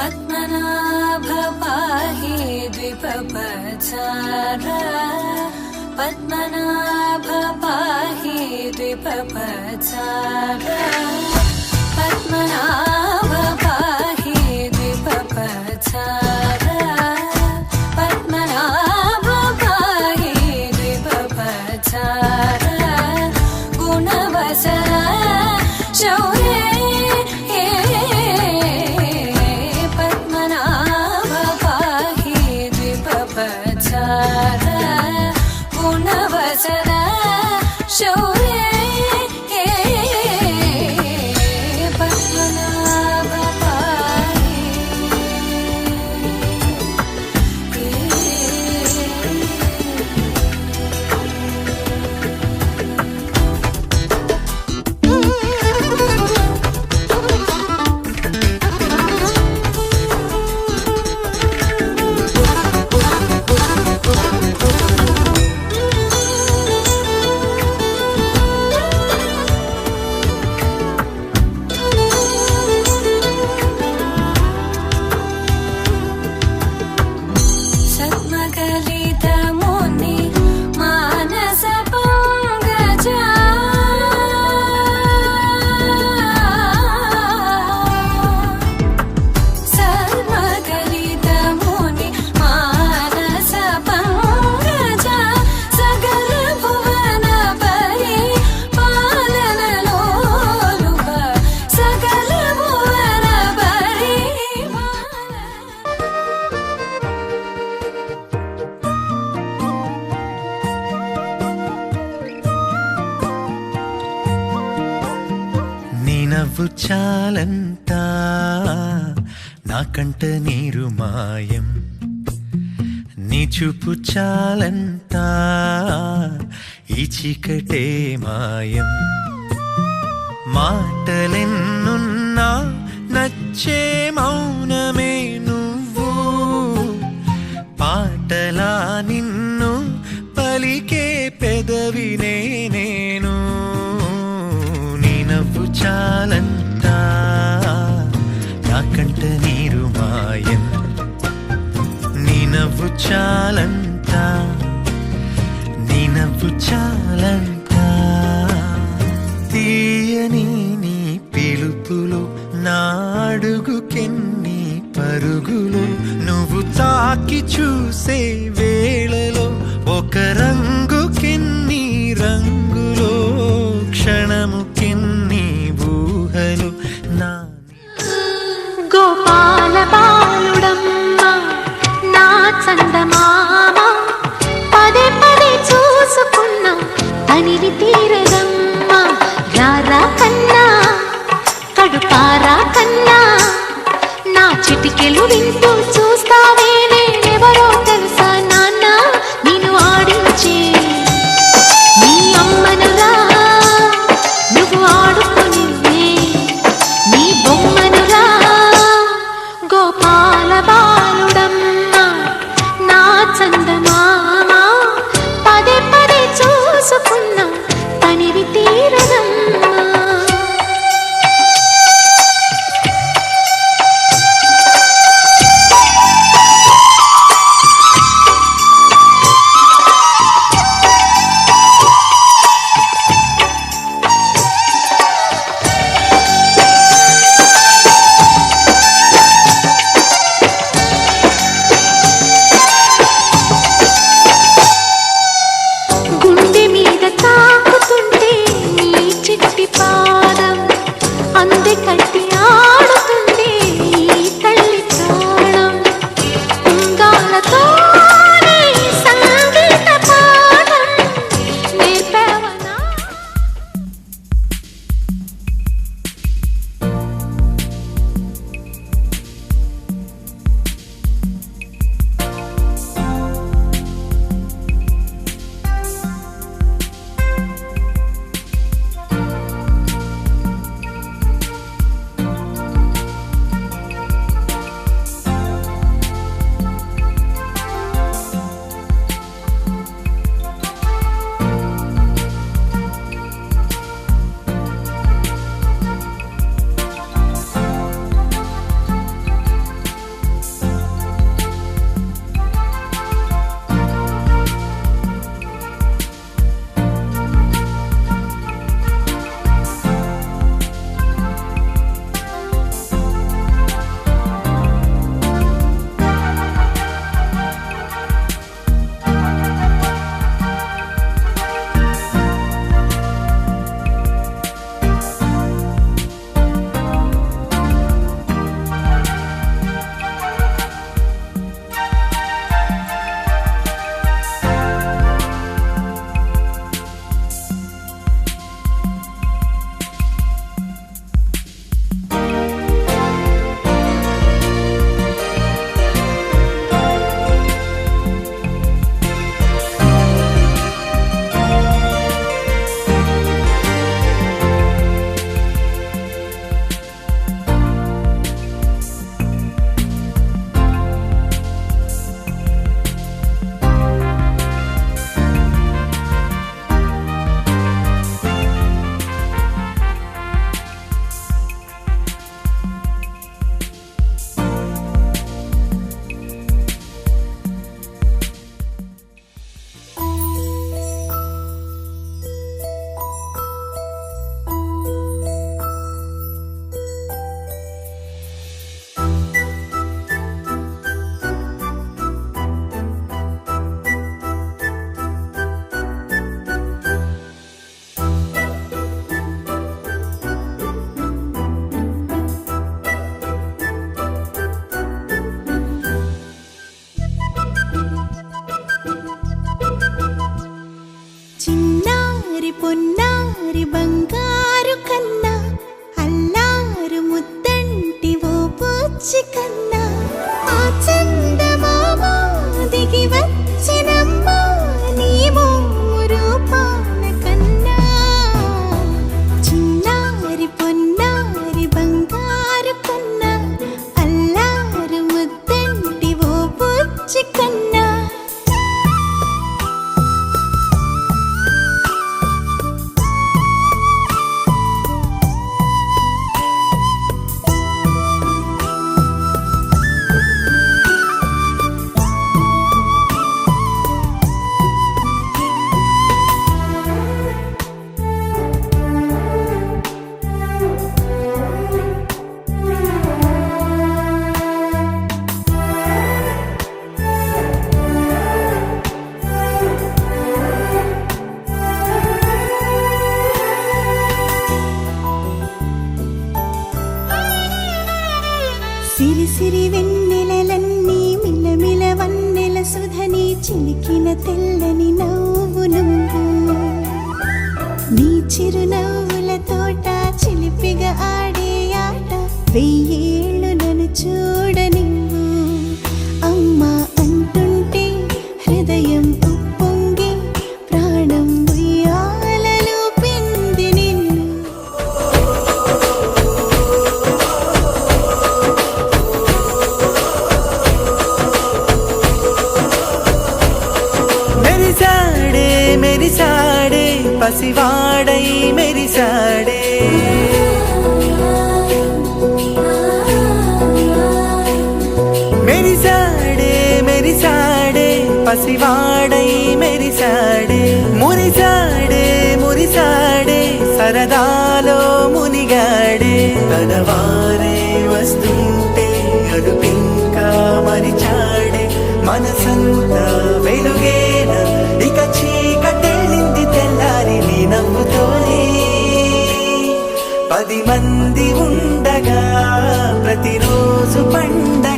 పద్మనాభ పాహి ద్విపపచార పద్మనాభ పాహి ద్విపపచార పద్మనాభ పాహి ద్విపపచార పద్మనాభ పాహి ద్విపపచార గుణవసర శౌర్య పద్మనాభ పాహి ద్విపపచార గుణవసర శౌర్య నవ్వు చాలంట నాకంట నీరు మాయం నీ చూపు చాలంట ఈ చీకటే మాయం మాటలెన్నున్నా నచ్చే మౌనమే నువ్వు పాటలా నిన్ను పలికే పెదవినే నేను నవ్వు చాలంట నాకంట నీరు మాయం నీ నవ్వు చాలంట నీ నవ్వు చాలంట తీయని నీ పిలుపులు నాడుగుకెన్ని పరుగులు నువ్వు తాకి చూసే వేళలో ఒక రంగుకెన్ని రంగులో క్షణముకెన్ని ఊహలు నా గోపాల బాలుడమ్మ నా చందమామ పదే పదే చూసుకున్నా తనివి తీరదమ్మ రారా కన్నా కడుపారా కన్నా నా చిటికెలు వింటూ చూస్తావే నేనెవరో తెలుసా నాన్న నిన్ను ఆడించే విసిరి వెన్నెలలన్నీ మిలమిల వన్నెల సుధని చిలికిన తెల్లని నవ్వు నువ్వు నీ చిరునవ్వుల తోట చిలిపిగా ఆడే ఆట వెయ్యేళ్ళు నన్ను చూడనివ్వు అమ్మా అంటుంటే హృదయం ఉప్పొంగి ప్రాణం ఉయ్యాలలో పిండి నిన్ను మెరిసాడే మెరిసాడే పసివాడై మెరిసాడే మెరిసాడే మెరిసాడే పసివాడై మెరిసాడే మురిసాడే మురిసాడే సరదాలో మునిగాడే తనవారే వస్తుంటే అడుపింకా మరిచాడే మనసంతా వెలుగేన ఇక చీకటెళ్ళింది తెల్లారి నీ నవ్వుతోనే 10 మంది ఉండగా ప్రతిరోజు పండగ